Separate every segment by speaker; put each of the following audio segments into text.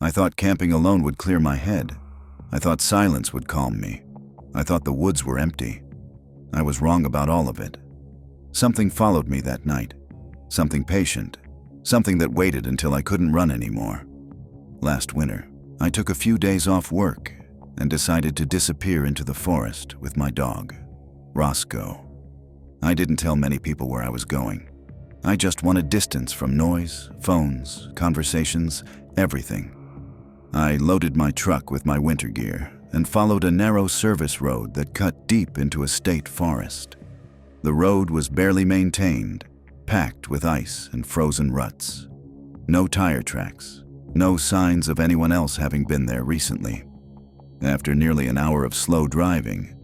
Speaker 1: I thought camping alone would clear my head. I thought silence would calm me. I thought the woods were empty. I was wrong about all of it. Something followed me that night. Something patient. Something that waited until I couldn't run anymore. Last winter, I took a few days off work and decided to disappear into the forest with my dog, Roscoe. I didn't tell many people where I was going. I just wanted distance from noise, phones, conversations, everything. I loaded my truck with my winter gear and followed a narrow service road that cut deep into a state forest. The road was barely maintained, packed with ice and frozen ruts. No tire tracks, no signs of anyone else having been there recently. After nearly an hour of slow driving,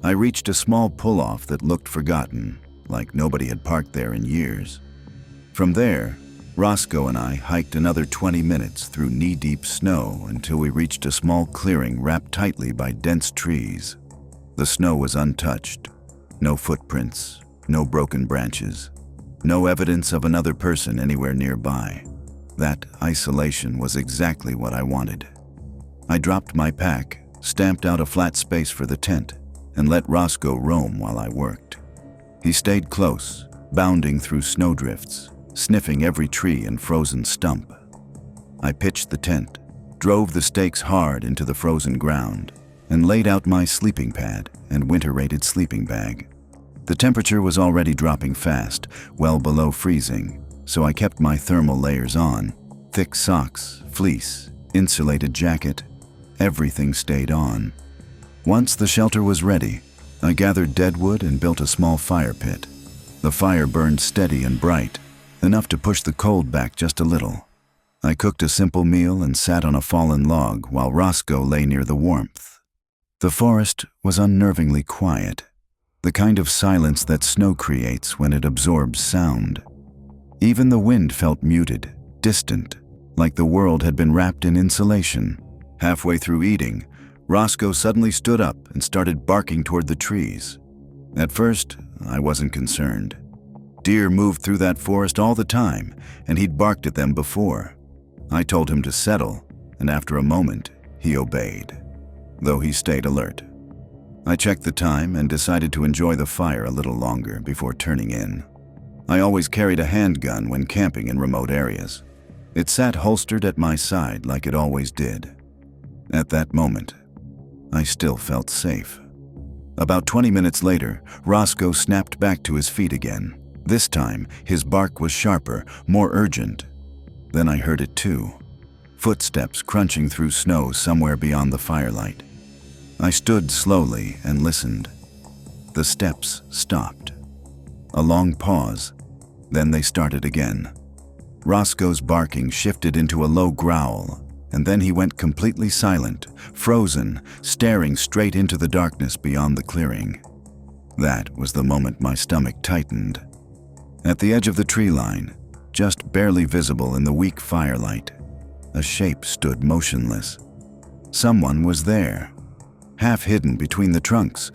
Speaker 1: I reached a small pull-off that looked forgotten, like nobody had parked there in years. From there, Roscoe and I hiked another 20 minutes through knee-deep snow until we reached a small clearing wrapped tightly by dense trees. The snow was untouched. No footprints, no broken branches, no evidence of another person anywhere nearby. That isolation was exactly what I wanted. I dropped my pack, stamped out a flat space for the tent, and let Roscoe roam while I worked. He stayed close, bounding through snowdrifts, sniffing every tree and frozen stump. I pitched the tent, drove the stakes hard into the frozen ground, and laid out my sleeping pad and winter-rated sleeping bag. The temperature was already dropping fast, well below freezing, so I kept my thermal layers on. Thick socks, fleece, insulated jacket, everything stayed on. Once the shelter was ready, I gathered deadwood and built a small fire pit. The fire burned steady and bright, enough to push the cold back just a little. I cooked a simple meal and sat on a fallen log while Roscoe lay near the warmth. The forest was unnervingly quiet, the kind of silence that snow creates when it absorbs sound. Even the wind felt muted, distant, like the world had been wrapped in insulation. Halfway through eating, Roscoe suddenly stood up and started barking toward the trees. At first, I wasn't concerned. Deer moved through that forest all the time, and he'd barked at them before. I told him to settle, and after a moment, he obeyed, though he stayed alert. I checked the time and decided to enjoy the fire a little longer before turning in. I always carried a handgun when camping in remote areas. It sat holstered at my side like it always did. At that moment, I still felt safe. About 20 minutes later, Roscoe snapped back to his feet again. This time, his bark was sharper, more urgent. Then I heard it too. Footsteps crunching through snow somewhere beyond the firelight. I stood slowly and listened. The steps stopped. A long pause, then they started again. Roscoe's barking shifted into a low growl, and then he went completely silent, frozen, staring straight into the darkness beyond the clearing. That was the moment my stomach tightened. At the edge of the tree line, just barely visible in the weak firelight, a shape stood motionless. Someone was there, half hidden between the trunks,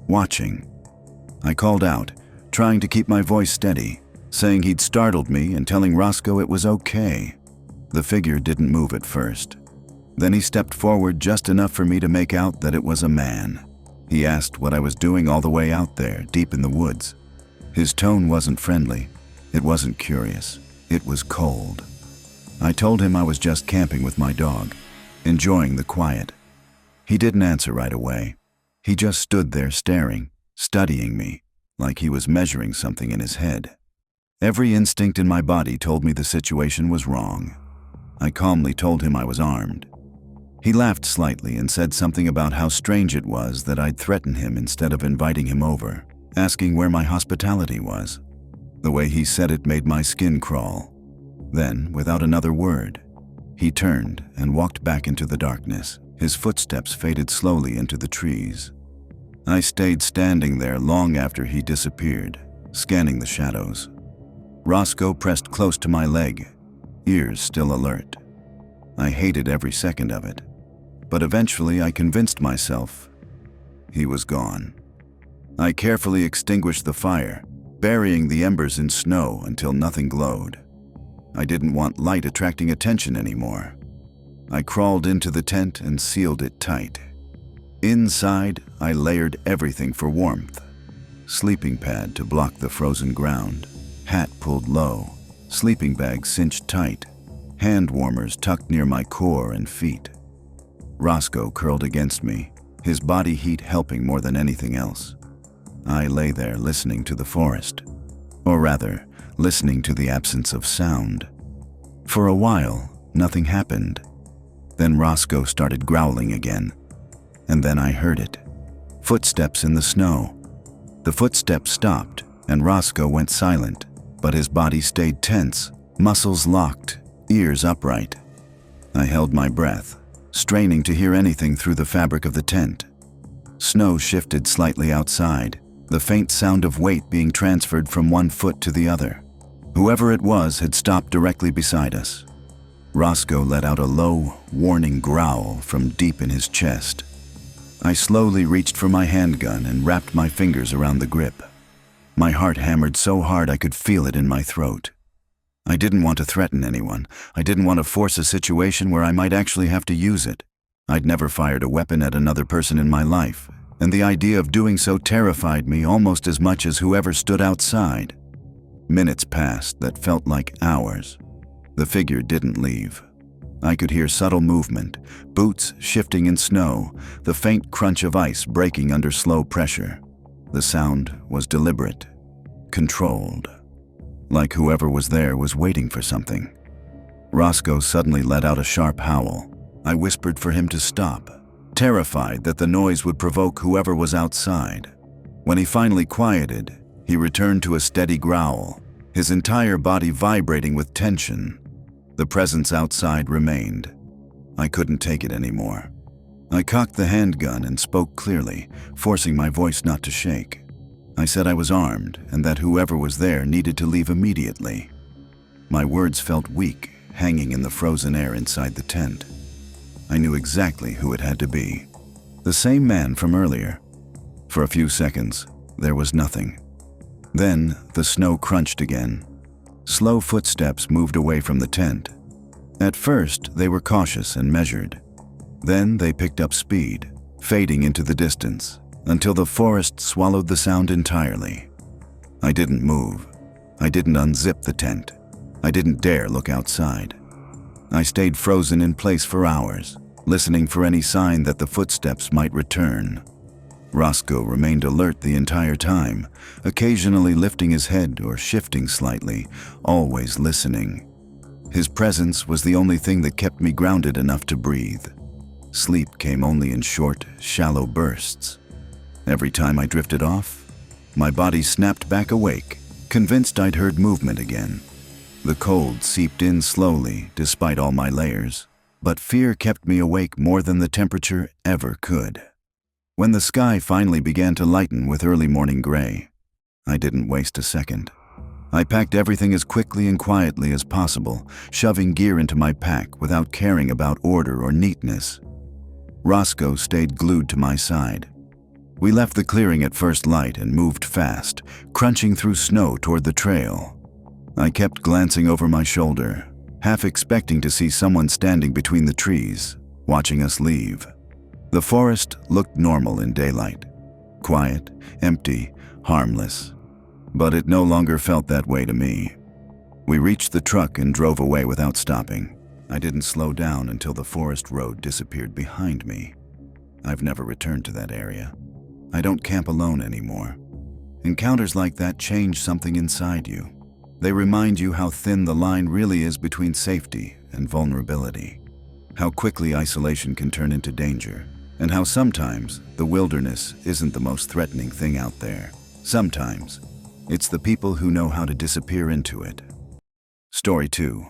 Speaker 1: watching. I called out, trying to keep my voice steady, saying he'd startled me and telling Roscoe it was okay. The figure didn't move at first. Then he stepped forward just enough for me to make out that it was a man. He asked what I was doing all the way out there, deep in the woods. His tone wasn't friendly. It wasn't curious. It was cold. I told him I was just camping with my dog, enjoying the quiet. He didn't answer right away. He just stood there staring, studying me, like he was measuring something in his head. Every instinct in my body told me the situation was wrong. I calmly told him I was armed. He laughed slightly and said something about how strange it was that I'd threaten him instead of inviting him over, asking where my hospitality was. The way he said it made my skin crawl. Then, without another word, he turned and walked back into the darkness. His footsteps faded slowly into the trees. I stayed standing there long after he disappeared, scanning the shadows. Roscoe pressed close to my leg, ears still alert. I hated every second of it, but eventually I convinced myself he was gone. I carefully extinguished the fire, burying the embers in snow until nothing glowed. I didn't want light attracting attention anymore. I crawled into the tent and sealed it tight. Inside, I layered everything for warmth. Sleeping pad to block the frozen ground, hat pulled low, sleeping bag cinched tight, hand warmers tucked near my core and feet. Roscoe curled against me, his body heat helping more than anything else. I lay there listening to the forest, or rather, listening to the absence of sound. For a while, nothing happened. Then Roscoe started growling again, and then I heard it. Footsteps in the snow. The footsteps stopped, and Roscoe went silent, but his body stayed tense, muscles locked, ears upright. I held my breath, straining to hear anything through the fabric of the tent. Snow shifted slightly outside, the faint sound of weight being transferred from one foot to the other. Whoever it was had stopped directly beside us. Roscoe let out a low, warning growl from deep in his chest. I slowly reached for my handgun and wrapped my fingers around the grip. My heart hammered so hard I could feel it in my throat. I didn't want to threaten anyone. I didn't want to force a situation where I might actually have to use it. I'd never fired a weapon at another person in my life, and the idea of doing so terrified me almost as much as whoever stood outside. Minutes passed that felt like hours. The figure didn't leave. I could hear subtle movement, boots shifting in snow, the faint crunch of ice breaking under slow pressure. The sound was deliberate, controlled, like whoever was there was waiting for something. Roscoe suddenly let out a sharp howl. I whispered for him to stop, terrified that the noise would provoke whoever was outside. When he finally quieted, he returned to a steady growl, his entire body vibrating with tension. The presence outside remained. I couldn't take it anymore. I cocked the handgun and spoke clearly, forcing my voice not to shake. I said I was armed and that whoever was there needed to leave immediately. My words felt weak, hanging in the frozen air inside the tent. I knew exactly who it had to be. The same man from earlier. For a few seconds, there was nothing. Then, the snow crunched again. Slow footsteps moved away from the tent. At first, they were cautious and measured. Then they picked up speed, fading into the distance, until the forest swallowed the sound entirely. I didn't move. I didn't unzip the tent. I didn't dare look outside. I stayed frozen in place for hours, listening for any sign that the footsteps might return. Roscoe remained alert the entire time, occasionally lifting his head or shifting slightly, always listening. His presence was the only thing that kept me grounded enough to breathe. Sleep came only in short, shallow bursts. Every time I drifted off, my body snapped back awake, convinced I'd heard movement again. The cold seeped in slowly, despite all my layers, but fear kept me awake more than the temperature ever could. When the sky finally began to lighten with early morning gray, I didn't waste a second. I packed everything as quickly and quietly as possible, shoving gear into my pack without caring about order or neatness. Roscoe stayed glued to my side. We left the clearing at first light and moved fast, crunching through snow toward the trail. I kept glancing over my shoulder, half expecting to see someone standing between the trees, watching us leave. The forest looked normal in daylight, quiet, empty, harmless. But it no longer felt that way to me. We reached the truck and drove away without stopping. I didn't slow down until the forest road disappeared behind me. I've never returned to that area. I don't camp alone anymore. Encounters like that change something inside you. They remind you how thin the line really is between safety and vulnerability, how quickly isolation can turn into danger, and how sometimes the wilderness isn't the most threatening thing out there. Sometimes it's the people who know how to disappear into it. Story 2.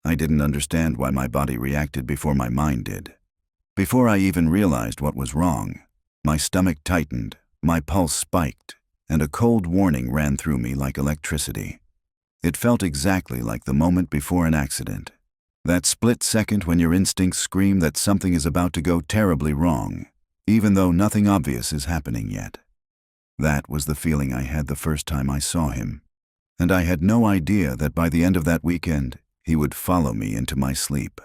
Speaker 1: I didn't understand why my body reacted before my mind did. Before I even realized what was wrong, my stomach tightened, my pulse spiked, and a cold warning ran through me like electricity. It felt exactly like the moment before an accident. That split second when your instincts scream that something is about to go terribly wrong, even though nothing obvious is happening yet. That was the feeling I had the first time I saw him, and I had no idea that by the end of that weekend, he would follow me into my sleep.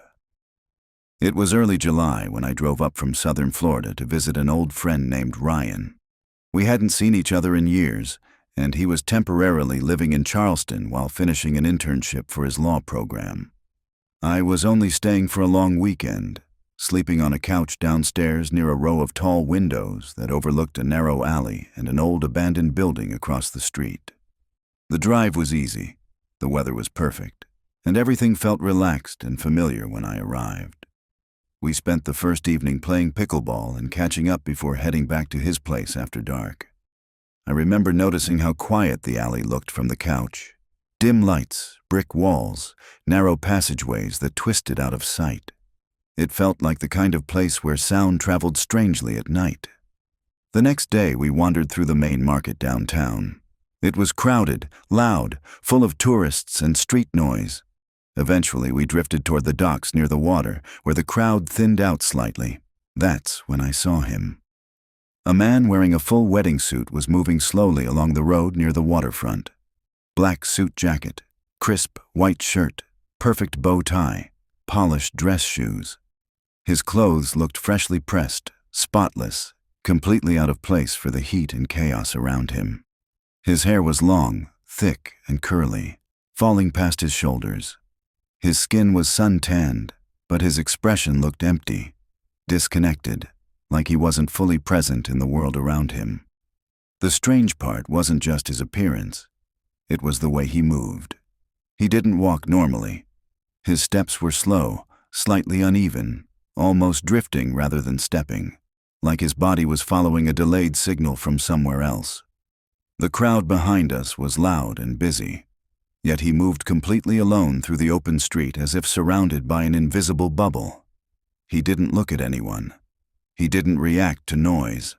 Speaker 1: It was early July when I drove up from southern Florida to visit an old friend named Ryan. We hadn't seen each other in years, and he was temporarily living in Charleston while finishing an internship for his law program. I was only staying for a long weekend, sleeping on a couch downstairs near a row of tall windows that overlooked a narrow alley and an old abandoned building across the street. The drive was easy, the weather was perfect, and everything felt relaxed and familiar when I arrived. We spent the first evening playing pickleball and catching up before heading back to his place after dark. I remember noticing how quiet the alley looked from the couch. Dim lights, brick walls, narrow passageways that twisted out of sight. It felt like the kind of place where sound traveled strangely at night. The next day we wandered through the main market downtown. It was crowded, loud, full of tourists and street noise. Eventually, we drifted toward the docks near the water, where the crowd thinned out slightly. That's when I saw him. A man wearing a full wedding suit was moving slowly along the road near the waterfront. Black suit jacket, crisp white shirt, perfect bow tie, polished dress shoes. His clothes looked freshly pressed, spotless, completely out of place for the heat and chaos around him. His hair was long, thick, and curly, falling past his shoulders. His skin was sun-tanned, but his expression looked empty, disconnected, like he wasn't fully present in the world around him. The strange part wasn't just his appearance. It was the way he moved. He didn't walk normally. His steps were slow, slightly uneven, almost drifting rather than stepping, like his body was following a delayed signal from somewhere else. The crowd behind us was loud and busy. Yet he moved completely alone through the open street as if surrounded by an invisible bubble. He didn't look at anyone. He didn't react to noise.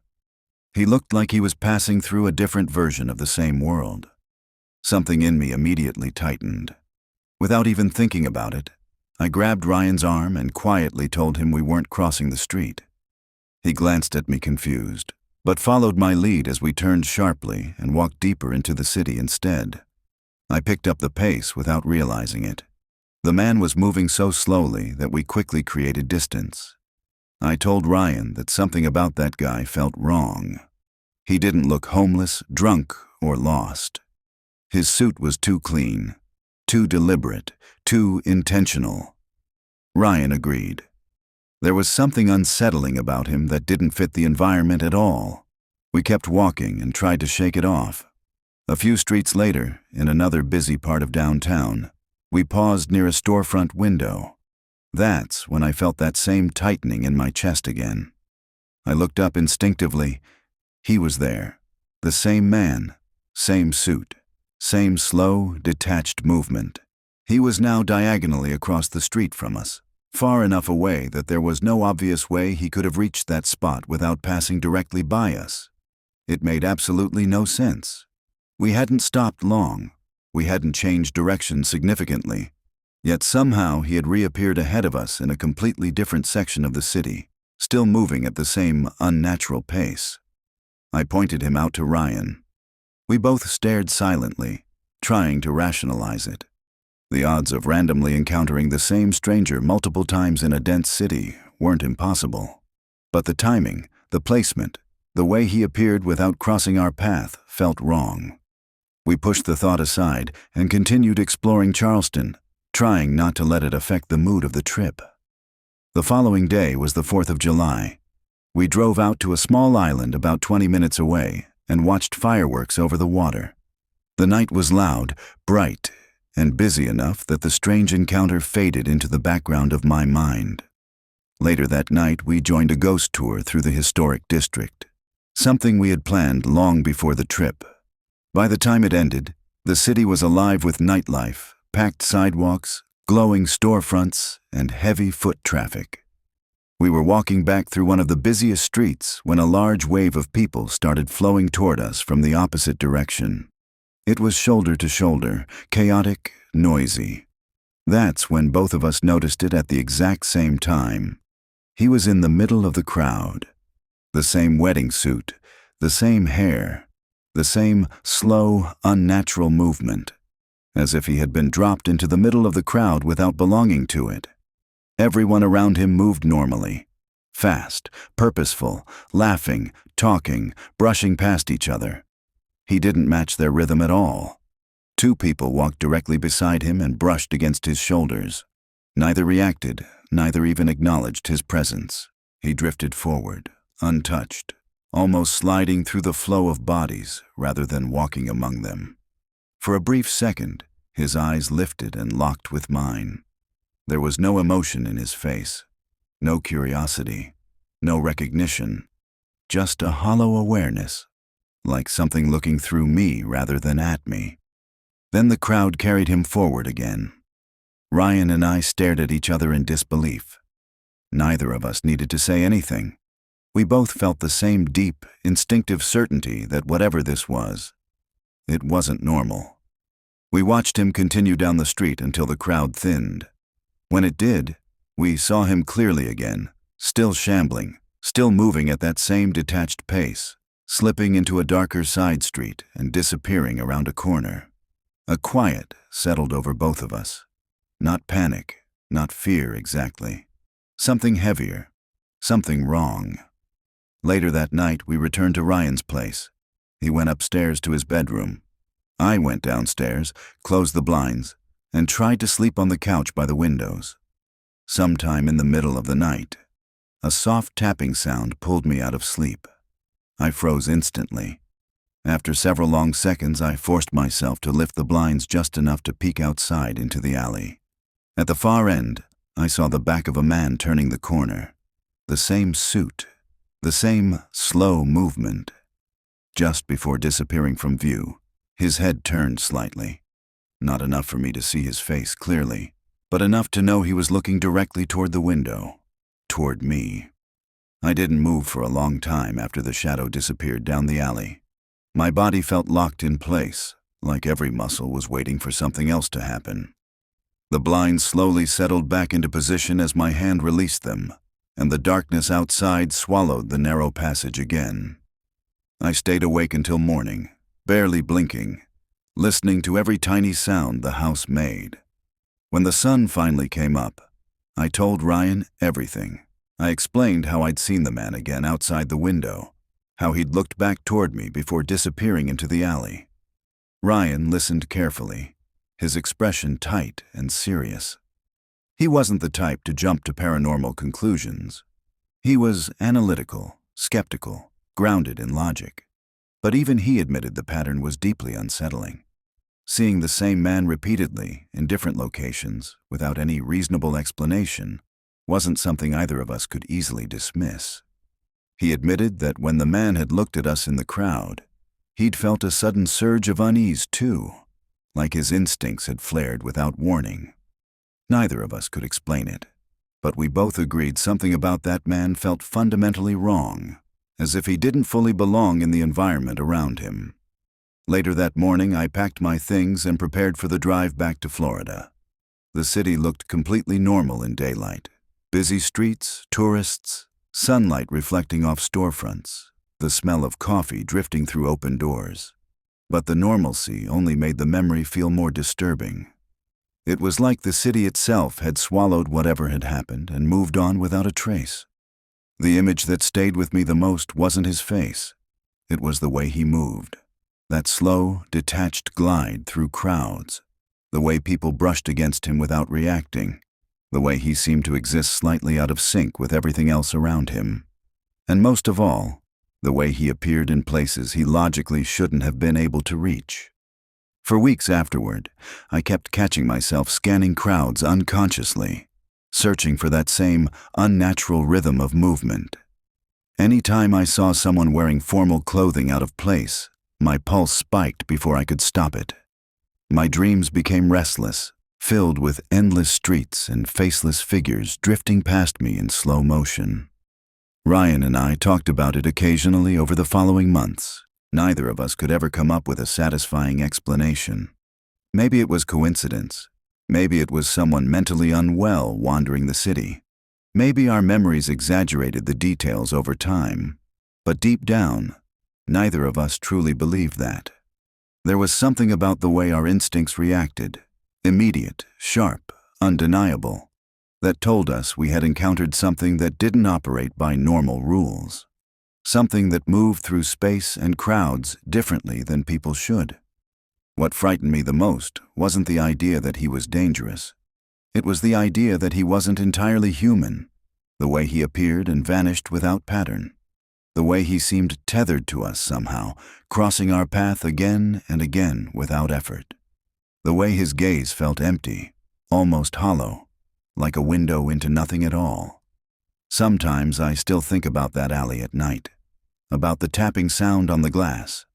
Speaker 1: He looked like he was passing through a different version of the same world. Something in me immediately tightened. Without even thinking about it, I grabbed Ryan's arm and quietly told him we weren't crossing the street. He glanced at me confused, but followed my lead as we turned sharply and walked deeper into the city instead. I picked up the pace without realizing it. The man was moving so slowly that we quickly created distance. I told Ryan that something about that guy felt wrong. He didn't look homeless, drunk, or lost. His suit was too clean, too deliberate, too intentional. Ryan agreed. There was something unsettling about him that didn't fit the environment at all. We kept walking and tried to shake it off. A few streets later, in another busy part of downtown, we paused near a storefront window. That's when I felt that same tightening in my chest again. I looked up instinctively. He was there. The same man, same suit, same slow, detached movement. He was now diagonally across the street from us, far enough away that there was no obvious way he could have reached that spot without passing directly by us. It made absolutely no sense. We hadn't stopped long. We hadn't changed direction significantly. Yet somehow he had reappeared ahead of us in a completely different section of the city, still moving at the same unnatural pace. I pointed him out to Ryan. We both stared silently, trying to rationalize it. The odds of randomly encountering the same stranger multiple times in a dense city weren't impossible. But the timing, the placement, the way he appeared without crossing our path felt wrong. We pushed the thought aside and continued exploring Charleston, trying not to let it affect the mood of the trip. The following day was the 4th of July. We drove out to a small island about 20 minutes away and watched fireworks over the water. The night was loud, bright, and busy enough that the strange encounter faded into the background of my mind. Later that night, we joined a ghost tour through the historic district, something we had planned long before the trip. By the time it ended, the city was alive with nightlife, packed sidewalks, glowing storefronts, and heavy foot traffic. We were walking back through one of the busiest streets when a large wave of people started flowing toward us from the opposite direction. It was shoulder to shoulder, chaotic, noisy. That's when both of us noticed it at the exact same time. He was in the middle of the crowd. The same wedding suit, the same hair, the same slow, unnatural movement, as if he had been dropped into the middle of the crowd without belonging to it. Everyone around him moved normally. Fast, purposeful, laughing, talking, brushing past each other. He didn't match their rhythm at all. Two people walked directly beside him and brushed against his shoulders. Neither reacted, neither even acknowledged his presence. He drifted forward, untouched, almost sliding through the flow of bodies rather than walking among them. For a brief second, his eyes lifted and locked with mine. There was no emotion in his face, no curiosity, no recognition, just a hollow awareness, like something looking through me rather than at me. Then the crowd carried him forward again. Ryan and I stared at each other in disbelief. Neither of us needed to say anything. We both felt the same deep, instinctive certainty that whatever this was, it wasn't normal. We watched him continue down the street until the crowd thinned. When it did, we saw him clearly again, still shambling, still moving at that same detached pace, slipping into a darker side street and disappearing around a corner. A quiet settled over both of us. Not panic, not fear exactly. Something heavier, something wrong. Later that night, we returned to Ryan's place. He went upstairs to his bedroom. I went downstairs, closed the blinds, and tried to sleep on the couch by the windows. Sometime in the middle of the night, a soft tapping sound pulled me out of sleep. I froze instantly. After several long seconds, I forced myself to lift the blinds just enough to peek outside into the alley. At the far end, I saw the back of a man turning the corner. The same suit, the same slow movement. Just before disappearing from view, his head turned slightly. Not enough for me to see his face clearly, but enough to know he was looking directly toward the window, toward me. I didn't move for a long time after the shadow disappeared down the alley. My body felt locked in place, like every muscle was waiting for something else to happen. The blinds slowly settled back into position as my hand released them, and the darkness outside swallowed the narrow passage again. I stayed awake until morning, barely blinking, listening to every tiny sound the house made. When the sun finally came up, I told Ryan everything. I explained how I'd seen the man again outside the window, how he'd looked back toward me before disappearing into the alley. Ryan listened carefully, his expression tight and serious. He wasn't the type to jump to paranormal conclusions. He was analytical, skeptical, grounded in logic. But even he admitted the pattern was deeply unsettling. Seeing the same man repeatedly in different locations without any reasonable explanation wasn't something either of us could easily dismiss. He admitted that when the man had looked at us in the crowd, he'd felt a sudden surge of unease too, like his instincts had flared without warning. Neither of us could explain it, but we both agreed something about that man felt fundamentally wrong, as if he didn't fully belong in the environment around him. Later that morning, I packed my things and prepared for the drive back to Florida. The city looked completely normal in daylight. Busy streets, tourists, sunlight reflecting off storefronts, the smell of coffee drifting through open doors. But the normalcy only made the memory feel more disturbing. It was like the city itself had swallowed whatever had happened and moved on without a trace. The image that stayed with me the most wasn't his face. It was the way he moved. That slow, detached glide through crowds. The way people brushed against him without reacting. The way he seemed to exist slightly out of sync with everything else around him. And most of all, the way he appeared in places he logically shouldn't have been able to reach. For weeks afterward, I kept catching myself scanning crowds unconsciously, searching for that same unnatural rhythm of movement. Any time I saw someone wearing formal clothing out of place, my pulse spiked before I could stop it. My dreams became restless, filled with endless streets and faceless figures drifting past me in slow motion. Ryan and I talked about it occasionally over the following months. Neither of us could ever come up with a satisfying explanation. Maybe it was coincidence. Maybe it was someone mentally unwell wandering the city. Maybe our memories exaggerated the details over time. But deep down, neither of us truly believed that. There was something about the way our instincts reacted. Immediate, sharp, undeniable. that told us we had encountered something that didn't operate by normal rules. Something that moved through space and crowds differently than people should. What frightened me the most wasn't the idea that he was dangerous. It was the idea that he wasn't entirely human, the way he appeared and vanished without pattern, the way he seemed tethered to us somehow, crossing our path again and again without effort, the way his gaze felt empty, almost hollow, like a window into nothing at all. Sometimes I still think about that alley at night, about the tapping sound on the glass,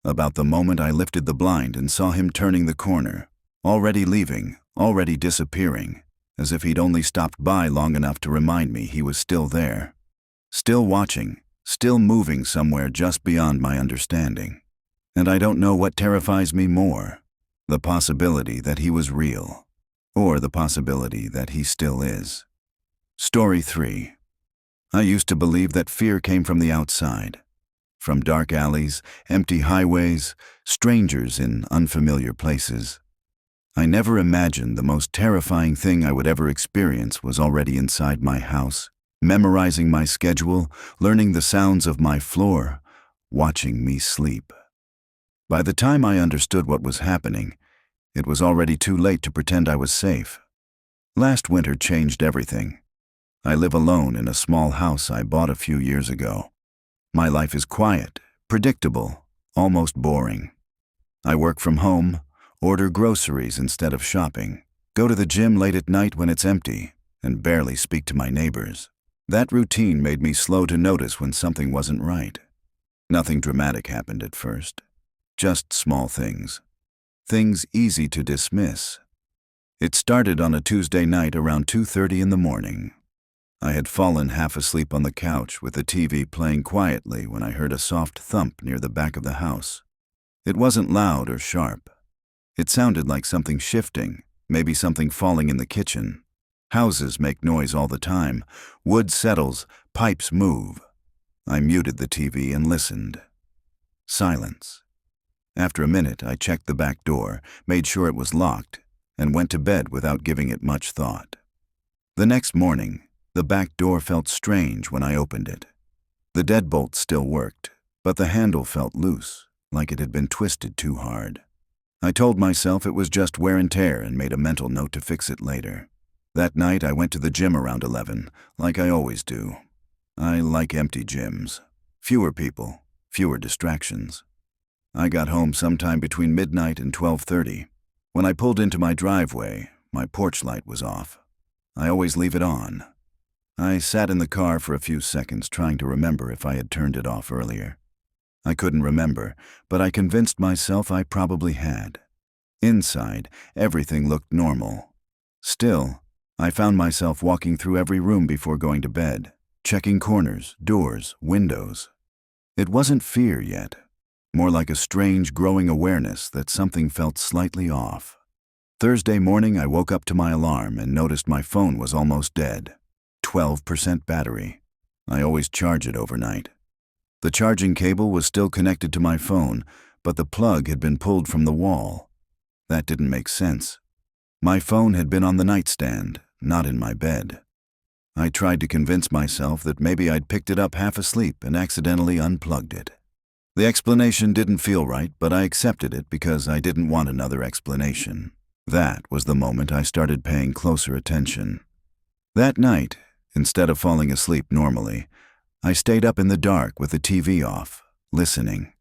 Speaker 1: about the moment I lifted the blind and saw him turning the corner, already leaving, already disappearing, as if he'd only stopped by long enough to remind me he was still there, still watching, still moving somewhere just beyond my understanding. And I don't know what terrifies me more, the possibility that he was real, or the possibility that he still is. Story 3. I used to believe that fear came from the outside, from dark alleys, empty highways, strangers in unfamiliar places. I never imagined the most terrifying thing I would ever experience was already inside my house, memorizing my schedule, learning the sounds of my floor, watching me sleep. By the time I understood what was happening, it was already too late to pretend I was safe. Last winter changed everything. I live alone in a small house I bought a few years ago. My life is quiet, predictable, almost boring. I work from home, order groceries instead of shopping, go to the gym late at night when it's empty, and barely speak to my neighbors. That routine made me slow to notice when something wasn't right. Nothing dramatic happened at first. Just small things. Things easy to dismiss. It started on a Tuesday night around 2:30 in the morning. I had fallen half asleep on the couch with the TV playing quietly when I heard a soft thump near the back of the house. It wasn't loud or sharp. It sounded like something shifting, maybe something falling in the kitchen. Houses make noise all the time. Wood settles, pipes move. I muted the TV and listened. Silence. After a minute, I checked the back door, made sure it was locked, and went to bed without giving it much thought. The next morning, the back door felt strange when I opened it. The deadbolt still worked, but the handle felt loose, like it had been twisted too hard. I told myself it was just wear and tear and made a mental note to fix it later. That night I went to the gym around 11, like I always do. I like empty gyms. Fewer people, fewer distractions. I got home sometime between midnight and 12:30. When I pulled into my driveway, my porch light was off. I always leave it on. I sat in the car for a few seconds trying to remember if I had turned it off earlier. I couldn't remember, but I convinced myself I probably had. Inside, everything looked normal. Still, I found myself walking through every room before going to bed, checking corners, doors, windows. It wasn't fear yet, more like a strange growing awareness that something felt slightly off. Thursday morning, I woke up to my alarm and noticed my phone was almost dead. 12% battery. I always charge it overnight. The charging cable was still connected to my phone, but the plug had been pulled from the wall. That didn't make sense. My phone had been on the nightstand, not in my bed. I tried to convince myself that maybe I'd picked it up half asleep and accidentally unplugged it. The explanation didn't feel right, but I accepted it because I didn't want another explanation. That was the moment I started paying closer attention. That night, instead of falling asleep normally, I stayed up in the dark with the TV off, listening.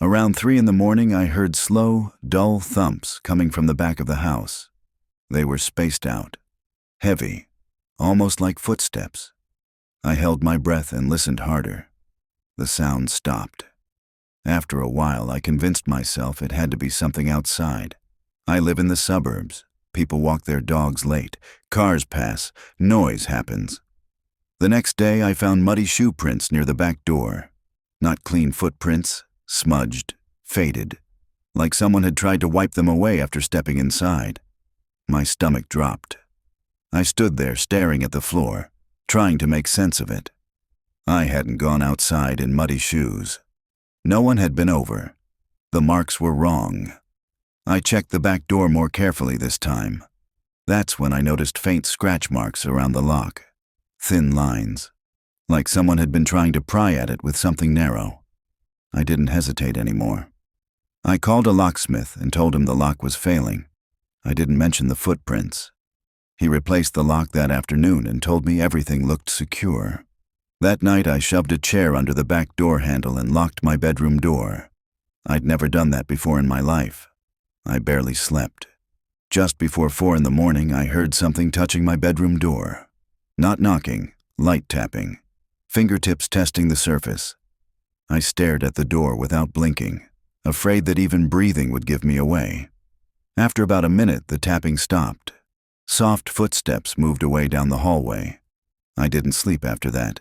Speaker 1: Around 3 in the morning, I heard slow, dull thumps coming from the back of the house. They were spaced out, heavy, almost like footsteps. I held my breath and listened harder. The sound stopped. After a while, I convinced myself it had to be something outside. I live in the suburbs. People walk their dogs late. Cars pass. Noise happens. The next day, I found muddy shoe prints near the back door. Not clean footprints, smudged, faded, like someone had tried to wipe them away after stepping inside. My stomach dropped. I stood there staring at the floor, trying to make sense of it. I hadn't gone outside in muddy shoes. No one had been over. The marks were wrong. I checked the back door more carefully this time. That's when I noticed faint scratch marks around the lock. Thin lines, like someone had been trying to pry at it with something narrow. I didn't hesitate anymore. I called a locksmith and told him the lock was failing. I didn't mention the footprints. He replaced the lock that afternoon and told me everything looked secure. That night I shoved a chair under the back door handle and locked my bedroom door. I'd never done that before in my life. I barely slept. Just before 4 in the morning, I heard something touching my bedroom door. Not knocking, light tapping, fingertips testing the surface. I stared at the door without blinking, afraid that even breathing would give me away. After about a minute, the tapping stopped. Soft footsteps moved away down the hallway. I didn't sleep after that.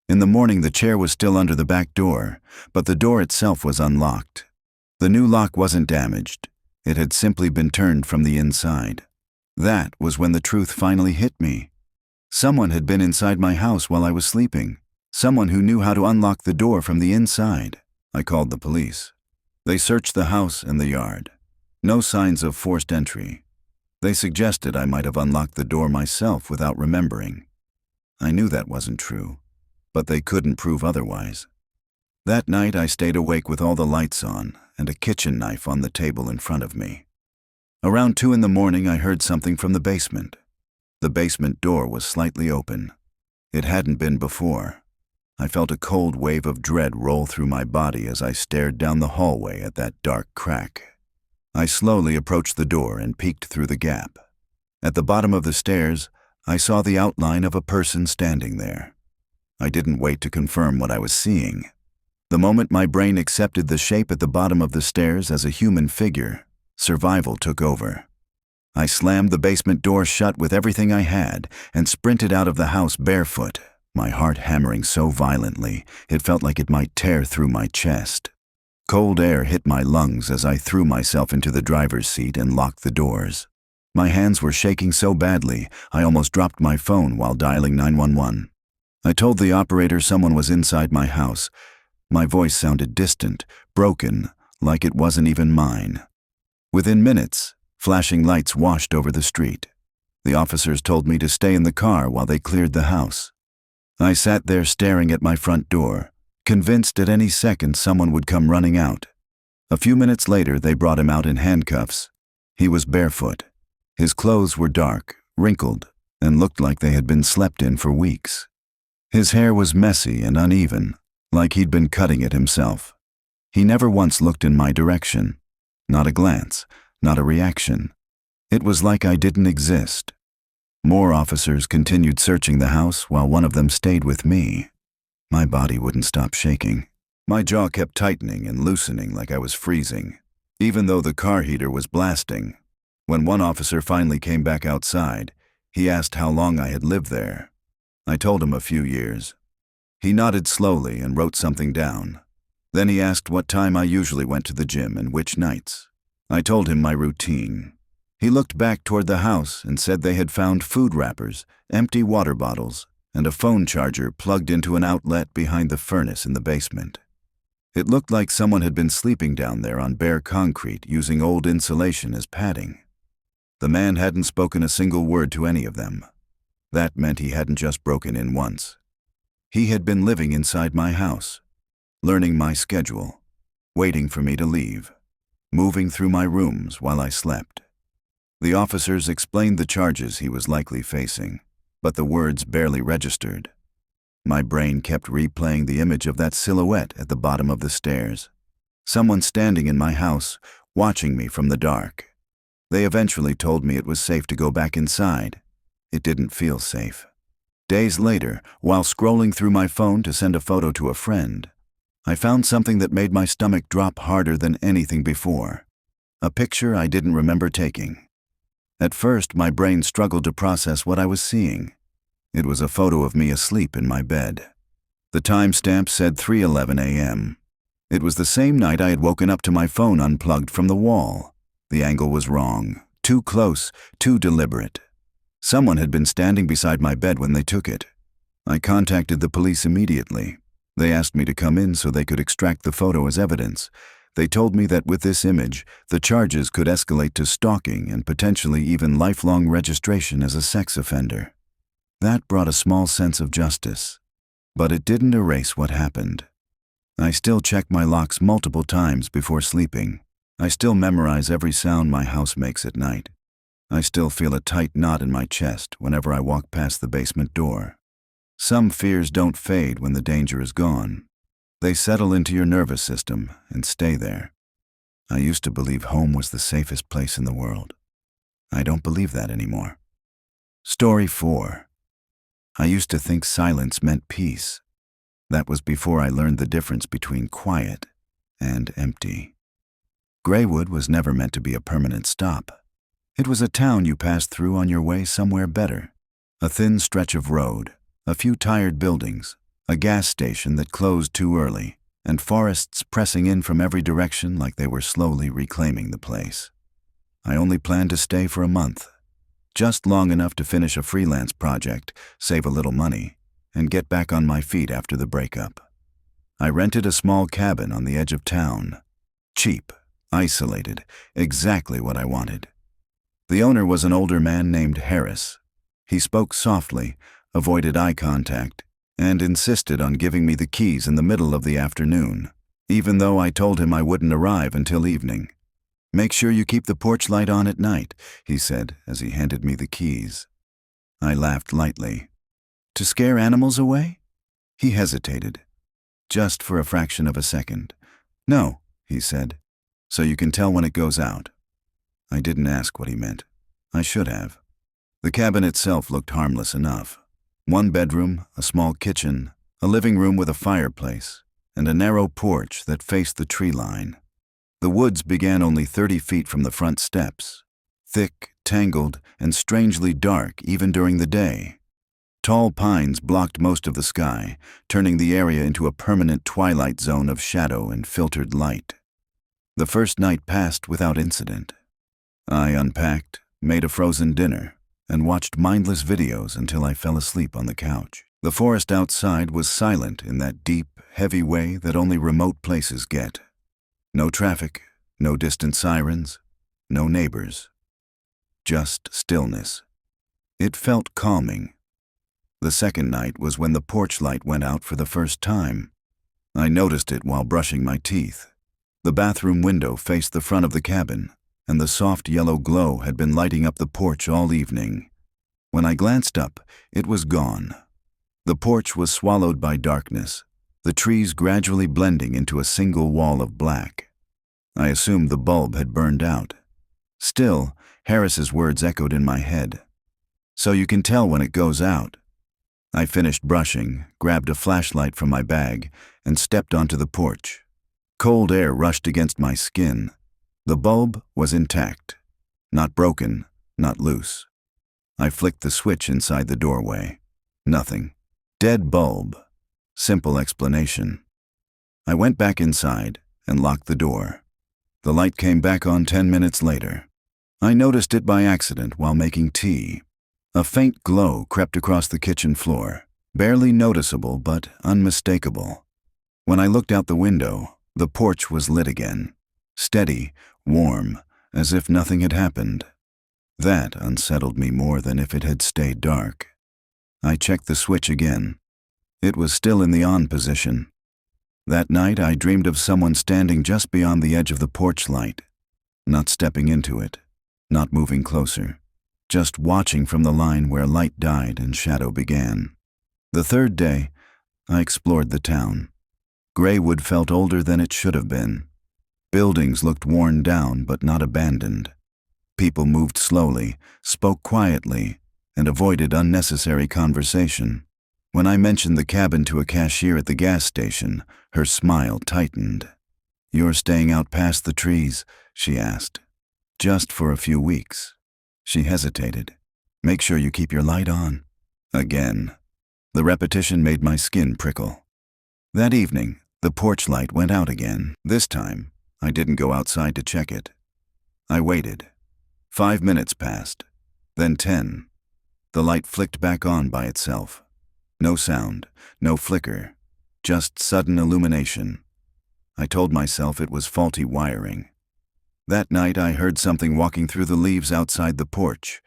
Speaker 1: In the morning, the chair was still under the back door, but the door itself was unlocked. The new lock wasn't damaged. It had simply been turned from the inside. That was when the truth finally hit me. Someone had been inside my house while I was sleeping. Someone who knew how to unlock the door from the inside. I called the police. They searched the house and the yard. No signs of forced entry. They suggested I might have unlocked the door myself without remembering. I knew that wasn't true, but they couldn't prove otherwise. That night I stayed awake with all the lights on and a kitchen knife on the table in front of me. Around 2 in the morning I heard something from the basement. The basement door was slightly open. It hadn't been before. I felt a cold wave of dread roll through my body as I stared down the hallway at that dark crack. I slowly approached the door and peeked through the gap. At the bottom of the stairs, I saw the outline of a person standing there. I didn't wait to confirm what I was seeing. The moment my brain accepted the shape at the bottom of the stairs as a human figure, survival took over. I slammed the basement door shut with everything I had and sprinted out of the house barefoot, my heart hammering so violently it felt like it might tear through my chest. Cold air hit my lungs as I threw myself into the driver's seat and locked the doors. My hands were shaking so badly, I almost dropped my phone while dialing 911. I told the operator someone was inside my house. My voice sounded distant, broken, like it wasn't even mine. Within minutes, flashing lights washed over the street. The officers told me to stay in the car while they cleared the house. I sat there staring at my front door, convinced at any second someone would come running out. A few minutes later, they brought him out in handcuffs. He was barefoot. His clothes were dark, wrinkled, and looked like they had been slept in for weeks. His hair was messy and uneven, like he'd been cutting it himself. He never once looked in my direction. Not a glance, not a reaction. It was like I didn't exist. More officers continued searching the house while one of them stayed with me. My body wouldn't stop shaking. My jaw kept tightening and loosening like I was freezing, even though the car heater was blasting. When one officer finally came back outside, he asked how long I had lived there. I told him a few years. He nodded slowly and wrote something down. Then he asked what time I usually went to the gym and which nights. I told him my routine. He looked back toward the house and said they had found food wrappers, empty water bottles, and a phone charger plugged into an outlet behind the furnace in the basement. It looked like someone had been sleeping down there on bare concrete using old insulation as padding. The man hadn't spoken a single word to any of them. That meant he hadn't just broken in once. He had been living inside my house, learning my schedule, waiting for me to leave, moving through my rooms while I slept. The officers explained the charges he was likely facing, but the words barely registered. My brain kept replaying the image of that silhouette at the bottom of the stairs. Someone standing in my house, watching me from the dark. They eventually told me it was safe to go back inside. It didn't feel safe. Days later, while scrolling through my phone to send a photo to a friend, I found something that made my stomach drop harder than anything before. A picture I didn't remember taking. At first, my brain struggled to process what I was seeing. It was a photo of me asleep in my bed. The timestamp said 3:11 a.m. It was the same night I had woken up to my phone unplugged from the wall. The angle was wrong, too close, too deliberate. Someone had been standing beside my bed when they took it. I contacted the police immediately. They asked me to come in so they could extract the photo as evidence. They told me that with this image, the charges could escalate to stalking and potentially even lifelong registration as a sex offender. That brought a small sense of justice, but it didn't erase what happened. I still check my locks multiple times before sleeping. I still memorize every sound my house makes at night. I still feel a tight knot in my chest whenever I walk past the basement door. Some fears don't fade when the danger is gone. They settle into your nervous system and stay there. I used to believe home was the safest place in the world. I don't believe that anymore. Story 4. I used to think silence meant peace. That was before I learned the difference between quiet and empty. Graywood was never meant to be a permanent stop. It was a town you passed through on your way somewhere better. A thin stretch of road, a few tired buildings, a gas station that closed too early, and forests pressing in from every direction like they were slowly reclaiming the place. I only planned to stay for a month, just long enough to finish a freelance project, save a little money, and get back on my feet after the breakup. I rented a small cabin on the edge of town. Cheap, isolated, exactly what I wanted. The owner was an older man named Harris. He spoke softly, avoided eye contact, and insisted on giving me the keys in the middle of the afternoon, even though I told him I wouldn't arrive until evening. "Make sure you keep the porch light on at night," he said as he handed me the keys. I laughed lightly. "To scare animals away?" He hesitated, just for a fraction of a second. "No," he said, "so you can tell when it goes out." I didn't ask what he meant. I should have. The cabin itself looked harmless enough. One bedroom, a small kitchen, a living room with a fireplace, and a narrow porch that faced the tree line. The woods began only 30 feet from the front steps, thick, tangled, and strangely dark even during the day. Tall pines blocked most of the sky, turning the area into a permanent twilight zone of shadow and filtered light. The first night passed without incident. I unpacked, made a frozen dinner, and watched mindless videos until I fell asleep on the couch. The forest outside was silent in that deep, heavy way that only remote places get. No traffic, no distant sirens, no neighbors. Just stillness. It felt calming. The second night was when the porch light went out for the first time. I noticed it while brushing my teeth. The bathroom window faced the front of the cabin, and the soft yellow glow had been lighting up the porch all evening. When I glanced up, it was gone. The porch was swallowed by darkness, the trees gradually blending into a single wall of black. I assumed the bulb had burned out. Still, Harris's words echoed in my head. "So you can tell when it goes out." I finished brushing, grabbed a flashlight from my bag, and stepped onto the porch. Cold air rushed against my skin. The bulb was intact. Not broken, not loose. I flicked the switch inside the doorway. Nothing. Dead bulb. Simple explanation. I went back inside and locked the door. The light came back on 10 minutes later. I noticed it by accident while making tea. A faint glow crept across the kitchen floor, barely noticeable but unmistakable. When I looked out the window, the porch was lit again. Steady, warm, as if nothing had happened. That unsettled me more than if it had stayed dark. I checked the switch again. It was still in the on position. That night I dreamed of someone standing just beyond the edge of the porch light, not stepping into it, not moving closer, just watching from the line where light died and shadow began. The third day, I explored the town. Graywood felt older than it should have been. Buildings looked worn down but not abandoned. People moved slowly, spoke quietly, and avoided unnecessary conversation. When I mentioned the cabin to a cashier at the gas station, her smile tightened. "You're staying out past the trees?" she asked. "Just for a few weeks." She hesitated. "Make sure you keep your light on." Again. The repetition made my skin prickle. That evening, the porch light went out again. This time, I didn't go outside to check it. I waited. 5 minutes passed, then 10. The light flicked back on by itself. No sound, no flicker, just sudden illumination. I told myself it was faulty wiring. That night I heard something walking through the leaves outside the porch.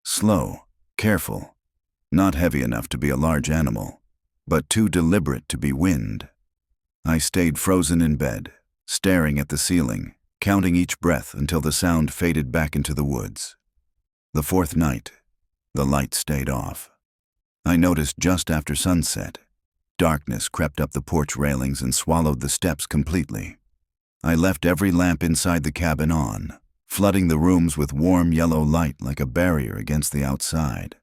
Speaker 1: Slow, careful, not heavy enough to be a large animal, but too deliberate to be wind. I stayed frozen in bed, staring at the ceiling, counting each breath until the sound faded back into the woods. The fourth night, the light stayed off. I noticed just after sunset, darkness crept up the porch railings and swallowed the steps completely. I left every lamp inside the cabin on, flooding the rooms with warm yellow light like a barrier against the outside.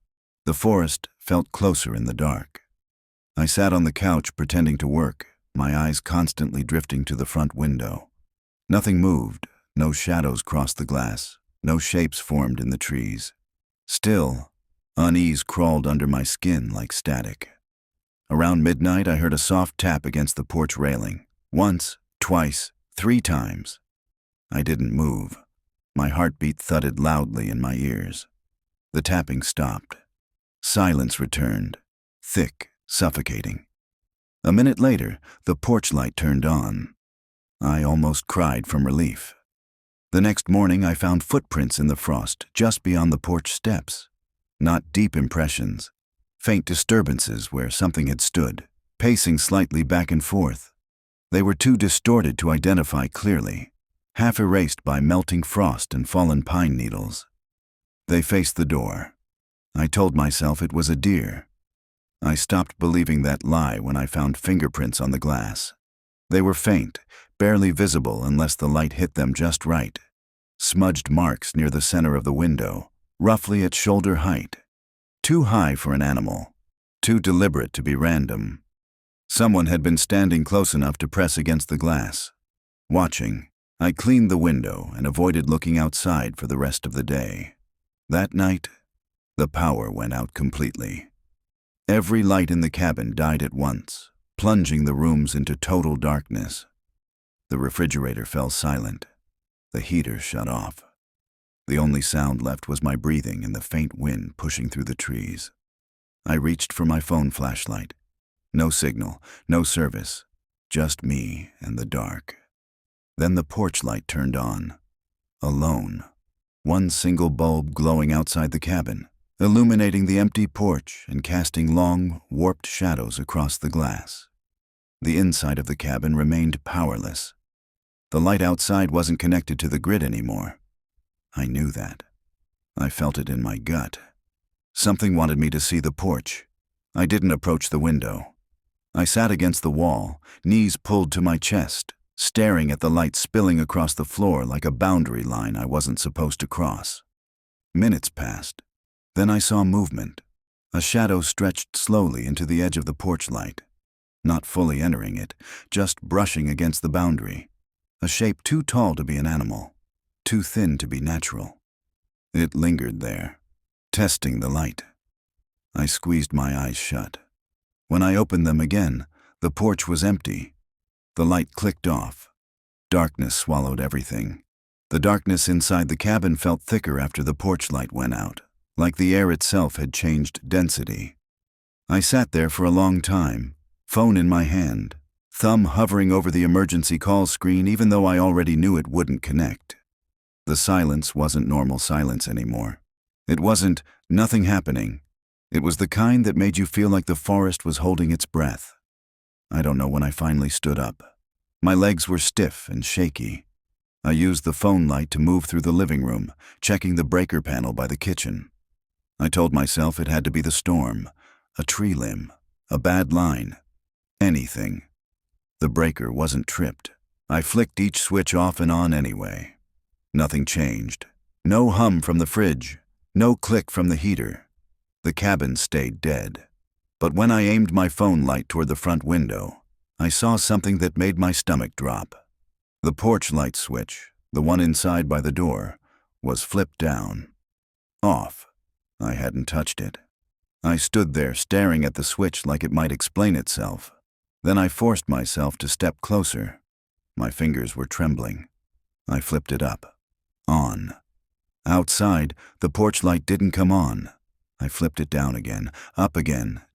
Speaker 1: The forest felt closer in the dark. I sat on the couch pretending to work, my eyes constantly drifting to the front window. Nothing moved, no shadows crossed the glass, no shapes formed in the trees. Still, unease crawled under my skin like static. Around midnight, I heard a soft tap against the porch railing. Once, twice, 3 times. I didn't move. My heartbeat thudded loudly in my ears. The tapping stopped. Silence returned, thick, suffocating. A minute later, the porch light turned on. I almost cried from relief. The next morning, I found footprints in the frost just beyond the porch steps. Not deep impressions, faint disturbances where something had stood, pacing slightly back and forth. They were too distorted to identify clearly, half erased by melting frost and fallen pine needles. They faced the door. I told myself it was a deer. I stopped believing that lie when I found fingerprints on the glass. They were faint, barely visible unless the light hit them just right. Smudged marks near the center of the window, roughly at shoulder height. Too high for an animal, too deliberate to be random. Someone had been standing close enough to press against the glass. Watching, I cleaned the window and avoided looking outside for the rest of the day. That night, the power went out completely. Every light in the cabin died at once, plunging the rooms into total darkness. The refrigerator fell silent. The heater shut off. The only sound left was my breathing and the faint wind pushing through the trees. I reached for my phone flashlight. No signal, no service, just me and the dark. Then the porch light turned on. Alone. One single bulb glowing outside the cabin, illuminating the empty porch and casting long, warped shadows across the glass. The inside of the cabin remained powerless. The light outside wasn't connected to the grid anymore. I knew that. I felt it in my gut. Something wanted me to see the porch. I didn't approach the window. I sat against the wall, knees pulled to my chest, staring at the light spilling across the floor like a boundary line I wasn't supposed to cross. Minutes passed. Then I saw movement. A shadow stretched slowly into the edge of the porch light. Not fully entering it, just brushing against the boundary. A shape too tall to be an animal, too thin to be natural. It lingered there, testing the light. I squeezed my eyes shut. When I opened them again, the porch was empty. The light clicked off. Darkness swallowed everything. The darkness inside the cabin felt thicker after the porch light went out, like the air itself had changed density. I sat there for a long time, phone in my hand, thumb hovering over the emergency call screen even though I already knew it wouldn't connect. The silence wasn't normal silence anymore. It wasn't nothing happening. It was the kind that made you feel like the forest was holding its breath. I don't know when I finally stood up. My legs were stiff and shaky. I used the phone light to move through the living room, checking the breaker panel by the kitchen. I told myself it had to be the storm, a tree limb, a bad line, anything. The breaker wasn't tripped. I flicked each switch off and on anyway. Nothing changed. No hum from the fridge, no click from the heater. The cabin stayed dead. But when I aimed my phone light toward the front window, I saw something that made my stomach drop. The porch light switch, the one inside by the door, was flipped down. Off. I hadn't touched it. I stood there staring at the switch like it might explain itself. Then I forced myself to step closer. My fingers were trembling. I flipped it up. On. Outside, the porch light didn't come on. I flipped it down again,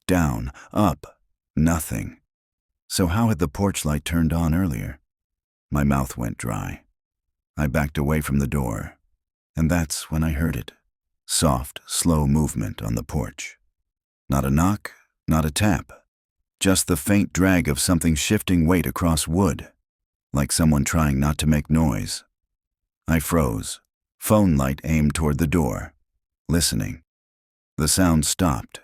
Speaker 1: down, up. Nothing. So how had the porch light turned on earlier? My mouth went dry. I backed away from the door, and that's when I heard it. Soft, slow movement on the porch. Not a knock, not a tap. Just the faint drag of something shifting weight across wood, like someone trying not to make noise. I froze, phone light aimed toward the door, listening. The sound stopped.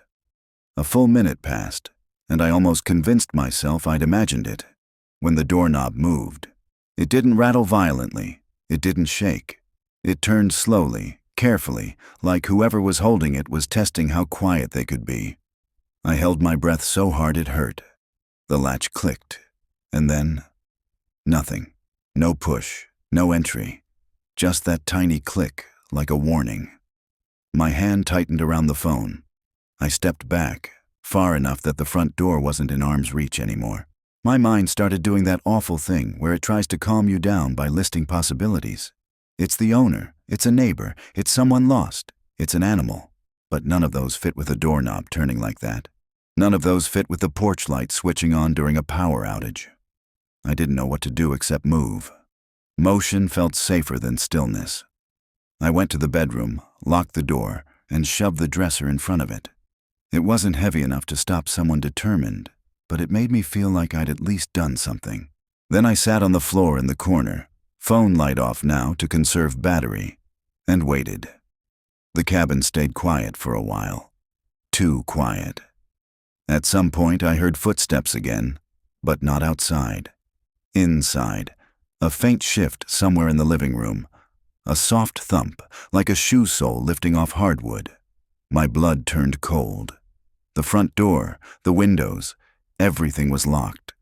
Speaker 1: A full minute passed, and I almost convinced myself I'd imagined it. When the doorknob moved, it didn't rattle violently, it didn't shake. It turned slowly, carefully, like whoever was holding it was testing how quiet they could be. I held my breath so hard it hurt. The latch clicked, and then nothing. No push, no entry. Just that tiny click, like a warning. My hand tightened around the phone. I stepped back, far enough that the front door wasn't in arm's reach anymore. My mind started doing that awful thing where it tries to calm you down by listing possibilities. It's the owner, it's a neighbor, it's someone lost, it's an animal. But none of those fit with a doorknob turning like that. None of those fit with the porch light switching on during a power outage. I didn't know what to do except move. Motion felt safer than stillness. I went to the bedroom, locked the door, and shoved the dresser in front of it. It wasn't heavy enough to stop someone determined, but it made me feel like I'd at least done something. Then I sat on the floor in the corner, phone light off now to conserve battery, and waited. The cabin stayed quiet for a while. Too quiet. At some point I heard footsteps again, but not outside. Inside, a faint shift somewhere in the living room. A soft thump, like a shoe sole lifting off hardwood. My blood turned cold. The front door, the windows, everything was locked.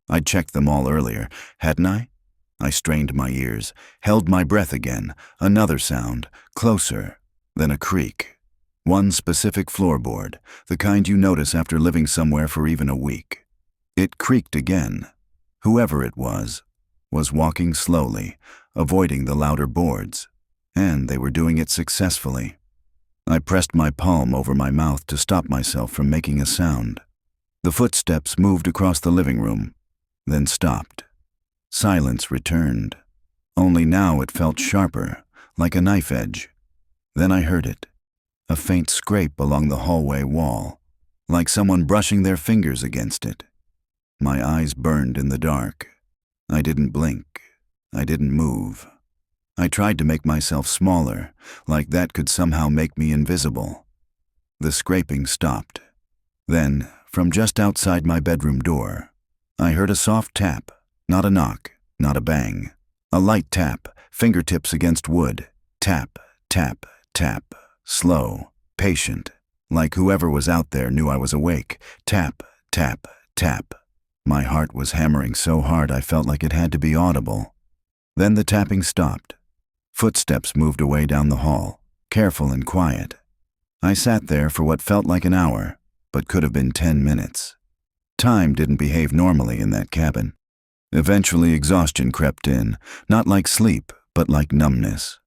Speaker 1: I'd checked them all earlier, hadn't I? I strained my ears, held my breath again. Another sound, closer, then a creak. One specific floorboard, the kind you notice after living somewhere for even a week. It creaked again. Whoever it was walking slowly, avoiding the louder boards, and they were doing it successfully. I pressed my palm over my mouth to stop myself from making a sound. The footsteps moved across the living room, then stopped. Silence returned. Only now it felt sharper, like a knife edge. Then I heard it. A faint scrape along the hallway wall, like someone brushing their fingers against it. My eyes burned in the dark. I didn't blink. I didn't move. I tried to make myself smaller, like that could somehow make me invisible. The scraping stopped. Then, from just outside my bedroom door, I heard a soft tap, not a knock, not a bang. A light tap, fingertips against wood. Tap, tap, tap. Slow, patient, like whoever was out there knew I was awake. Tap, tap, tap. My heart was hammering so hard I felt like it had to be audible. Then the tapping stopped. Footsteps moved away down the hall, careful and quiet. I sat there for what felt like an hour, but could have been 10 minutes. Time didn't behave normally in that cabin. Eventually exhaustion crept in, not like sleep, but like numbness.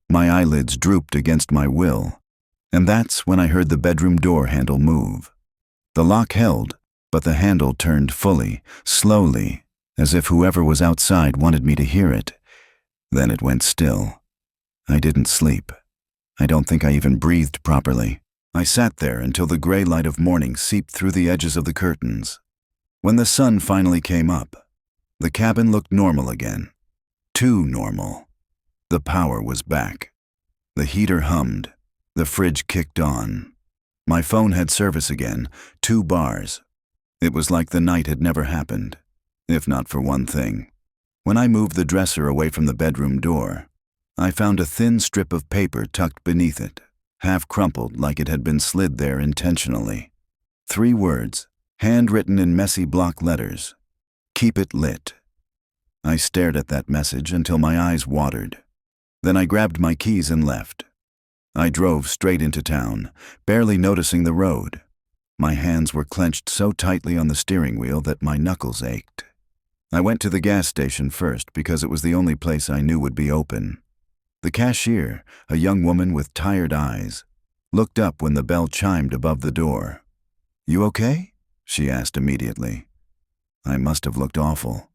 Speaker 1: My eyelids drooped against my will, and that's when I heard the bedroom door handle move. The lock held, but the handle turned fully, slowly, as if whoever was outside wanted me to hear it. Then it went still. I didn't sleep. I don't think I even breathed properly. I sat there until the gray light of morning seeped through the edges of the curtains. When the sun finally came up, the cabin looked normal again. Too normal. The power was back. The heater hummed. The fridge kicked on. My phone had service again, 2 bars. It was like the night had never happened, if not for one thing. When I moved the dresser away from the bedroom door, I found a thin strip of paper tucked beneath it, half crumpled like it had been slid there intentionally. 3 words, handwritten in messy block letters. Keep it lit. I stared at that message until my eyes watered. Then I grabbed my keys and left. I drove straight into town, barely noticing the road. My hands were clenched so tightly on the steering wheel that my knuckles ached. I went to the gas station first because it was the only place I knew would be open. The cashier, a young woman with tired eyes, looked up when the bell chimed above the door. "You okay?" she asked immediately. I must have looked awful.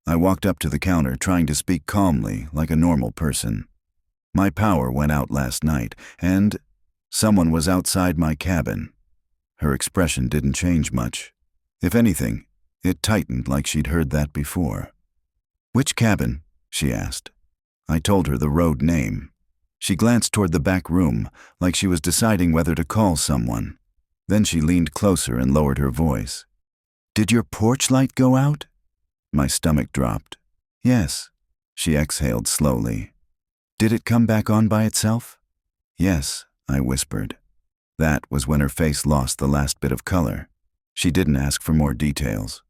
Speaker 1: I walked up to the counter, trying to speak calmly, like a normal person. My power went out last night, and someone was outside my cabin. Her expression didn't change much. If anything, it tightened like she'd heard that before. "Which cabin?" she asked. I told her the road name. She glanced toward the back room, like she was deciding whether to call someone. Then she leaned closer and lowered her voice. "Did your porch light go out?" My stomach dropped. "Yes," she exhaled slowly. "Did it come back on by itself?" "Yes," I whispered. That was when her face lost the last bit of color. She didn't ask for more details.